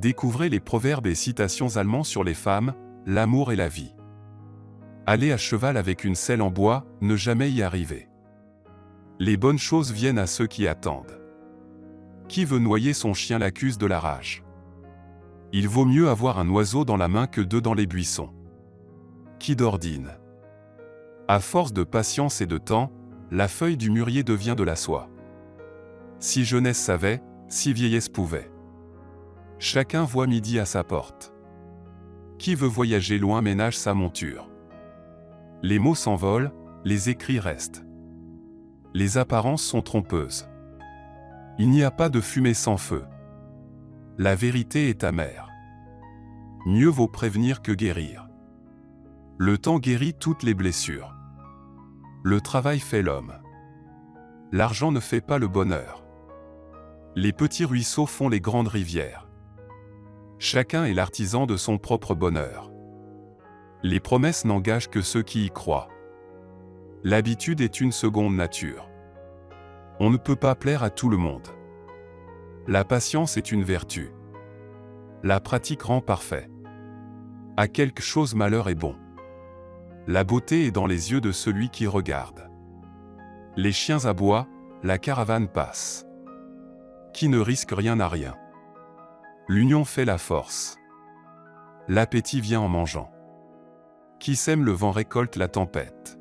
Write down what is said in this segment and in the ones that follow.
Découvrez les proverbes et citations allemands sur les femmes, l'amour et la vie. Aller à cheval avec une selle en bois, ne jamais y arriver. Les bonnes choses viennent à ceux qui attendent. Qui veut noyer son chien l'accuse de la rage. Il vaut mieux avoir un oiseau dans la main que deux dans les buissons. Qui d'ordine. À force de patience et de temps, la feuille du mûrier devient de la soie. Si jeunesse savait, si vieillesse pouvait. Chacun voit midi à sa porte. Qui veut voyager loin ménage sa monture. Les mots s'envolent, les écrits restent. Les apparences sont trompeuses. Il n'y a pas de fumée sans feu. La vérité est amère. Mieux vaut prévenir que guérir. Le temps guérit toutes les blessures. Le travail fait l'homme. L'argent ne fait pas le bonheur. Les petits ruisseaux font les grandes rivières. Chacun est l'artisan de son propre bonheur. Les promesses n'engagent que ceux qui y croient. L'habitude est une seconde nature. On ne peut pas plaire à tout le monde. La patience est une vertu. La pratique rend parfait. À quelque chose malheur est bon. La beauté est dans les yeux de celui qui regarde. Les chiens aboient, la caravane passe. Qui ne risque rien n'a rien. L'union fait la force. L'appétit vient en mangeant. Qui sème le vent récolte la tempête.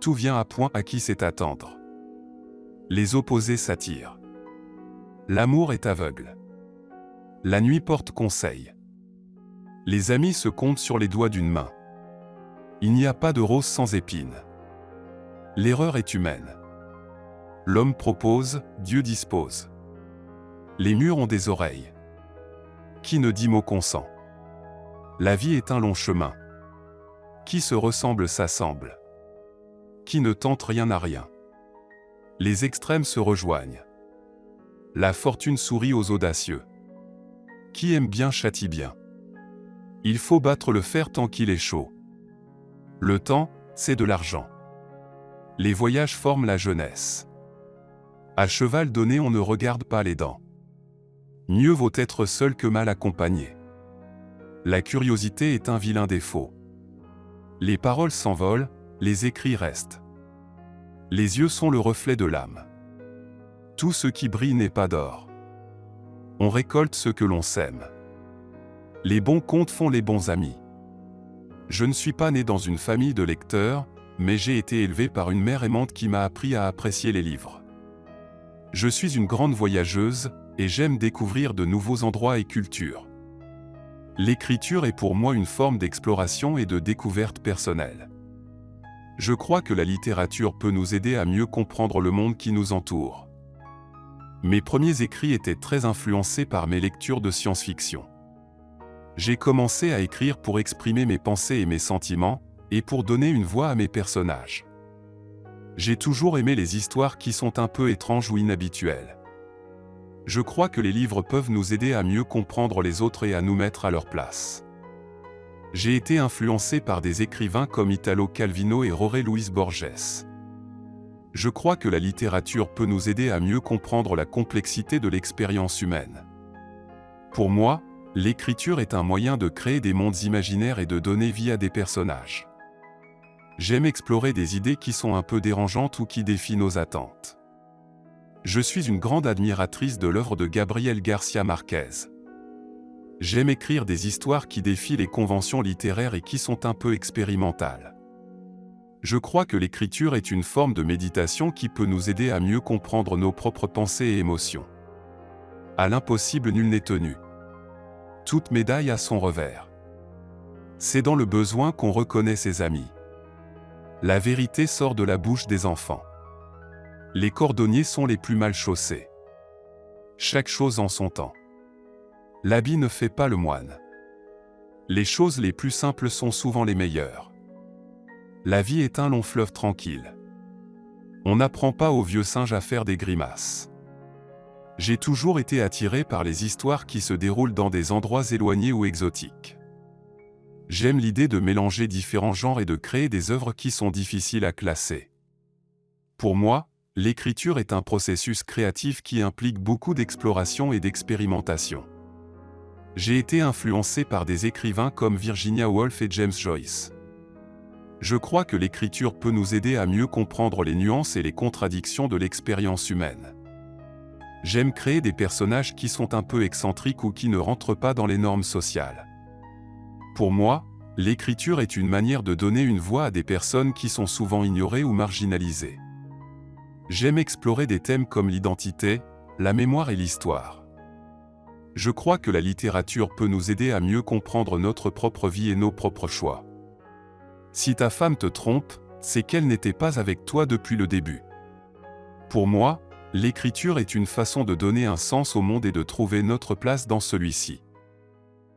Tout vient à point à qui sait attendre. Les opposés s'attirent. L'amour est aveugle. La nuit porte conseil. Les amis se comptent sur les doigts d'une main. Il n'y a pas de rose sans épines. L'erreur est humaine. L'homme propose, Dieu dispose. Les murs ont des oreilles. Qui ne dit mot consent. La vie est un long chemin. Qui se ressemble s'assemble. Qui ne tente rien à rien. Les extrêmes se rejoignent. La fortune sourit aux audacieux. Qui aime bien châtie bien. Il faut battre le fer tant qu'il est chaud. Le temps, c'est de l'argent. Les voyages forment la jeunesse. À cheval donné on ne regarde pas les dents. Mieux vaut être seul que mal accompagné. La curiosité est un vilain défaut. Les paroles s'envolent, les écrits restent. Les yeux sont le reflet de l'âme. Tout ce qui brille n'est pas d'or. On récolte ce que l'on sème. Les bons contes font les bons amis. Je ne suis pas né dans une famille de lecteurs, mais j'ai été élevé par une mère aimante qui m'a appris à apprécier les livres. Je suis une grande voyageuse, et j'aime découvrir de nouveaux endroits et cultures. L'écriture est pour moi une forme d'exploration et de découverte personnelle. Je crois que la littérature peut nous aider à mieux comprendre le monde qui nous entoure. Mes premiers écrits étaient très influencés par mes lectures de science-fiction. J'ai commencé à écrire pour exprimer mes pensées et mes sentiments, et pour donner une voix à mes personnages. J'ai toujours aimé les histoires qui sont un peu étranges ou inhabituelles. Je crois que les livres peuvent nous aider à mieux comprendre les autres et à nous mettre à leur place. J'ai été influencé par des écrivains comme Italo Calvino et Jorge Luis Borges. Je crois que la littérature peut nous aider à mieux comprendre la complexité de l'expérience humaine. Pour moi, l'écriture est un moyen de créer des mondes imaginaires et de donner vie à des personnages. J'aime explorer des idées qui sont un peu dérangeantes ou qui défient nos attentes. Je suis une grande admiratrice de l'œuvre de Gabriel García Márquez. J'aime écrire des histoires qui défient les conventions littéraires et qui sont un peu expérimentales. Je crois que l'écriture est une forme de méditation qui peut nous aider à mieux comprendre nos propres pensées et émotions. À l'impossible nul n'est tenu. Toute médaille a son revers. C'est dans le besoin qu'on reconnaît ses amis. La vérité sort de la bouche des enfants. Les cordonniers sont les plus mal chaussés. Chaque chose en son temps. L'habit ne fait pas le moine. Les choses les plus simples sont souvent les meilleures. La vie est un long fleuve tranquille. On n'apprend pas aux vieux singes à faire des grimaces. J'ai toujours été attiré par les histoires qui se déroulent dans des endroits éloignés ou exotiques. J'aime l'idée de mélanger différents genres et de créer des œuvres qui sont difficiles à classer. Pour moi, l'écriture est un processus créatif qui implique beaucoup d'exploration et d'expérimentation. J'ai été influencé par des écrivains comme Virginia Woolf et James Joyce. Je crois que l'écriture peut nous aider à mieux comprendre les nuances et les contradictions de l'expérience humaine. J'aime créer des personnages qui sont un peu excentriques ou qui ne rentrent pas dans les normes sociales. Pour moi, l'écriture est une manière de donner une voix à des personnes qui sont souvent ignorées ou marginalisées. J'aime explorer des thèmes comme l'identité, la mémoire et l'histoire. Je crois que la littérature peut nous aider à mieux comprendre notre propre vie et nos propres choix. Si ta femme te trompe, c'est qu'elle n'était pas avec toi depuis le début. Pour moi, l'écriture est une façon de donner un sens au monde et de trouver notre place dans celui-ci.